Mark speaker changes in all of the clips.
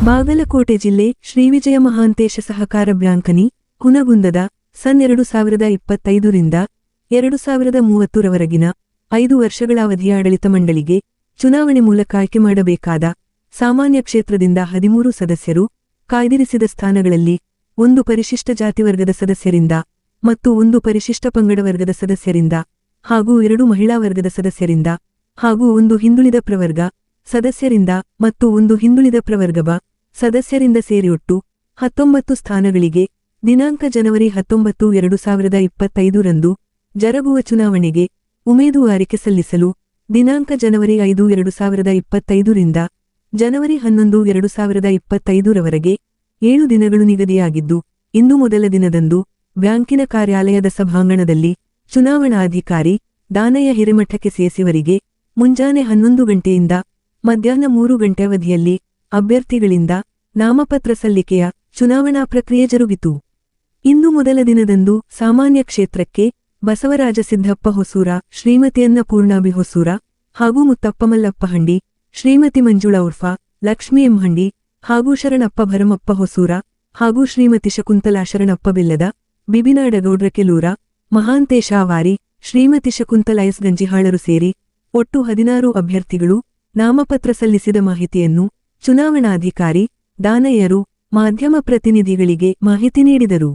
Speaker 1: ಬಾಗಲಕೋಟೆ ಜಿಲ್ಲೆ ಶ್ರೀವಿಜಯ ಮಹಾಂತೇಶ ಸಹಕಾರ ಬ್ಯಾಂಕನಿ ಹುನಗುಂದದ ಸನ್ 2025ರಿಂದ 2030ರವರೆಗಿನ 5 ವರ್ಷಗಳ ಅವಧಿಯ ಆಡಳಿತ ಮಂಡಳಿಗೆ ಚುನಾವಣೆ ಮೂಲಕ ಆಯ್ಕೆ ಮಾಡಬೇಕಾದ ಸಾಮಾನ್ಯ ಕ್ಷೇತ್ರದಿಂದ 13 ಸದಸ್ಯರು, ಕಾಯ್ದಿರಿಸಿದ ಸ್ಥಾನಗಳಲ್ಲಿ 1 ಪರಿಶಿಷ್ಟ ಜಾತಿ ವರ್ಗದ ಸದಸ್ಯರಿಂದ ಮತ್ತು 1 ಪರಿಶಿಷ್ಟ ಪಂಗಡ ವರ್ಗದ ಸದಸ್ಯರಿಂದ ಹಾಗೂ 2 ಮಹಿಳಾ ವರ್ಗದ ಸದಸ್ಯರಿಂದ ಹಾಗೂ 1 ಹಿಂದುಳಿದ ಪ್ರವರ್ಗ ಸದಸ್ಯರಿಂದ ಮತ್ತು 1 ಹಿಂದುಳಿದ ಪ್ರವರ್ಗದ ಸದಸ್ಯರಿಂದ ಸೇರಿ ಒಟ್ಟು 19 ಸ್ಥಾನಗಳಿಗೆ ದಿನಾಂಕ ಜನವರಿ 19, 2025ರಂದು ಜರುಗುವ ಚುನಾವಣೆಗೆ ಉಮೇದುವಾರಿಕೆ ಸಲ್ಲಿಸಲು ದಿನಾಂಕ ಜನವರಿ 5, 2025ರಿಂದ ಜನವರಿ 11, 2025ರವರೆಗೆ 7 ದಿನಗಳು ನಿಗದಿಯಾಗಿದ್ದು, ಇಂದು ಮೊದಲ ದಿನದಂದು ಬ್ಯಾಂಕಿನ ಕಾರ್ಯಾಲಯದ ಸಭಾಂಗಣದಲ್ಲಿ ಚುನಾವಣಾಧಿಕಾರಿ ದಾನಯ್ಯ ಹಿರೇಮಠಕ್ಕೆ ಸೇಸಿವರಿಗೆ ಮುಂಜಾನೆ 11 ಗಂಟೆಯಿಂದ ಮಧ್ಯಾಹ್ನ 3 ಗಂಟೆ ಅವಧಿಯಲ್ಲಿ ಅಭ್ಯರ್ಥಿಗಳಿಂದ ನಾಮಪತ್ರ ಸಲ್ಲಿಕೆಯ ಚುನಾವಣಾ ಪ್ರಕ್ರಿಯೆ ಜರುಗಿತು. ಇಂದು ಮೊದಲ ದಿನದಂದು ಸಾಮಾನ್ಯ ಕ್ಷೇತ್ರಕ್ಕೆ ಬಸವರಾಜ ಸಿದ್ದಪ್ಪ ಹೊಸೂರ, ಶ್ರೀಮತಿ ಅನ್ನಪೂರ್ಣಾಭಿ ಹೊಸೂರ ಹಾಗೂ ಮುತ್ತಪ್ಪ ಮಲ್ಲಪ್ಪ ಹಂಡಿ, ಶ್ರೀಮತಿ ಮಂಜುಳಾ ಉರ್ಫಾ ಲಕ್ಷ್ಮೀ ಎಂ ಹಂಡಿ ಹಾಗೂ ಶರಣಪ್ಪ ಭರಮಪ್ಪ ಹೊಸೂರ ಹಾಗೂ ಶ್ರೀಮತಿ ಶಕುಂತಲಾ ಶರಣಪ್ಪ ಬೆಲ್ಲದ, ಬಿಬಿನಾಡಗೌಡ್ರ ಕೆಲೂರ, ಮಹಾಂತೇಶ ಆವಾರಿ, ಶ್ರೀಮತಿ ಶಕುಂತಲಾ ಎಸ್ ಗಂಜಿಹಾಳರು ಸೇರಿ ಒಟ್ಟು 16 ಅಭ್ಯರ್ಥಿಗಳು ನಾಮಪತ್ರ ಸಲ್ಲಿಸಿದ ಮಾಹಿತಿಯನ್ನು ಚುನಾವಣಾಧಿಕಾರಿ ದಾನಯ್ಯರು ಮಾಧ್ಯಮ ಪ್ರತಿನಿಧಿಗಳಿಗೆ ಮಾಹಿತಿ ನೀಡಿದರು.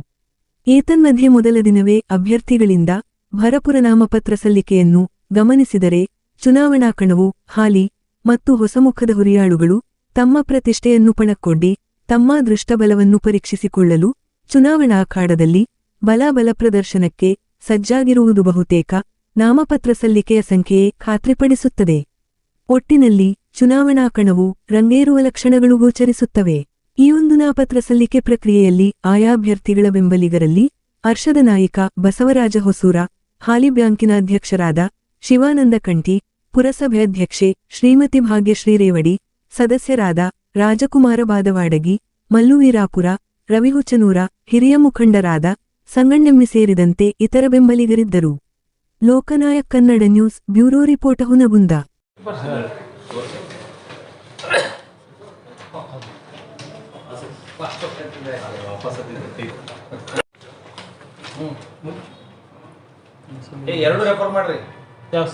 Speaker 1: ಏತನ್ಮಧ್ಯೆ ಮೊದಲ ದಿನವೇ ಅಭ್ಯರ್ಥಿಗಳಿಂದ ಭರಪುರ ನಾಮಪತ್ರ ಸಲ್ಲಿಕೆಯನ್ನು ಗಮನಿಸಿದರೆ ಚುನಾವಣಾ ಕಣವು ಹಾಲಿ ಮತ್ತು ಹೊಸಮುಖದ ಹುರಿಯಾಳುಗಳು ತಮ್ಮ ಪ್ರತಿಷ್ಠೆಯನ್ನು ಪಣಕ್ಕೊಡ್ಡಿ ತಮ್ಮ ದೃಷ್ಟಬಲವನ್ನು ಪರೀಕ್ಷಿಸಿಕೊಳ್ಳಲು ಚುನಾವಣಾ ಅಖಾಡದಲ್ಲಿ ಬಲ ಪ್ರದರ್ಶನಕ್ಕೆ ಸಜ್ಜಾಗಿರುವುದು ಬಹುತೇಕ ನಾಮಪತ್ರ ಸಲ್ಲಿಕೆಯ ಸಂಖ್ಯೆಯೇ ಖಾತ್ರಿಪಡಿಸುತ್ತದೆ. ಒಟ್ಟಿನಲ್ಲಿ ಚುನಾವಣಾ ಕಣವು ರಂಗೇರುವ ಲಕ್ಷಣಗಳು ಗೋಚರಿಸುತ್ತವೆ. ಈ ಒಂದು ನಾಮಪತ್ರ ಸಲ್ಲಿಕೆ ಪ್ರಕ್ರಿಯೆಯಲ್ಲಿ ಆಯಾ ಅಭ್ಯರ್ಥಿಗಳ ಬೆಂಬಲಿಗರಲ್ಲಿ ಅರ್ಷದ ನಾಯಿಕ ಬಸವರಾಜ ಹೊಸೂರ, ಹಾಲಿ ಬ್ಯಾಂಕಿನ ಅಧ್ಯಕ್ಷರಾದ ಶಿವಾನಂದ ಕಂಠಿ, ಪುರಸಭೆ ಅಧ್ಯಕ್ಷೆ ಶ್ರೀಮತಿ ಭಾಗ್ಯಶ್ರೀ ರೇವಡಿ, ಸದಸ್ಯರಾದ ರಾಜಕುಮಾರ ಬಾದವಾಡಗಿ, ಮಲ್ಲು ವೀರಾಪುರ, ರವಿಹುಚನೂರ, ಹಿರಿಯ ಮುಖಂಡರಾದ ಸಂಗಣ್ಣೆಮ್ಮಿ ಸೇರಿದಂತೆ ಇತರ ಬೆಂಬಲಿಗರಿದ್ದರು. Loknayak Kannada news bureau report Hungund.
Speaker 2: ಎರಡು ರೆಫರ್ ಮಾಡ್ರಿ.
Speaker 3: ಸರ್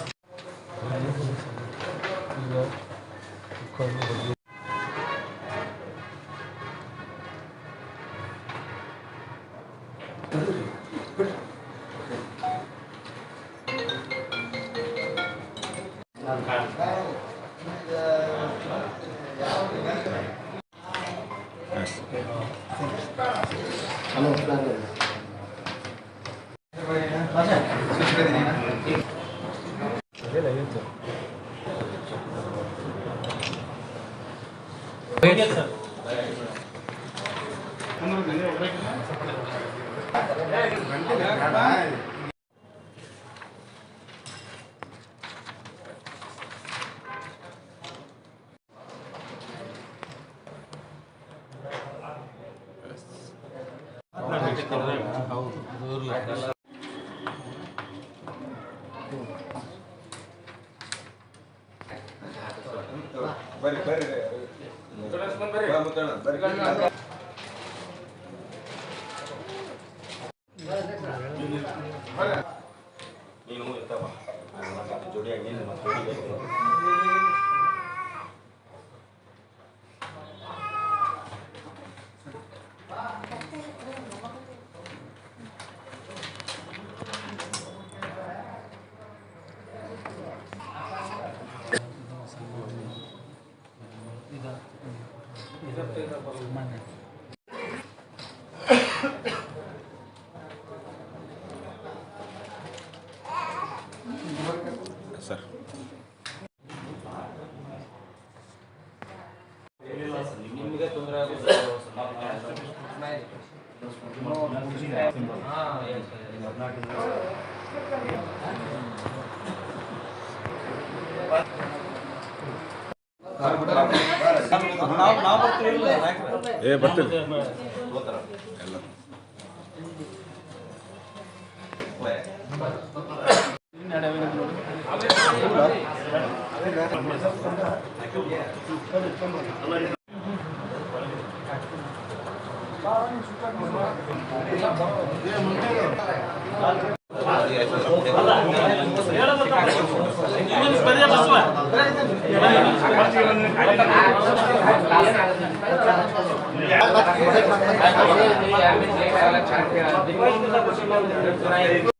Speaker 2: ನಿಮಗೆ ತೊಂದರೆ ಆಗುತ್ತೆ.
Speaker 3: ಏ ಬರ್ತೀವಿ ಎಲ್ಲ
Speaker 2: ಸರ್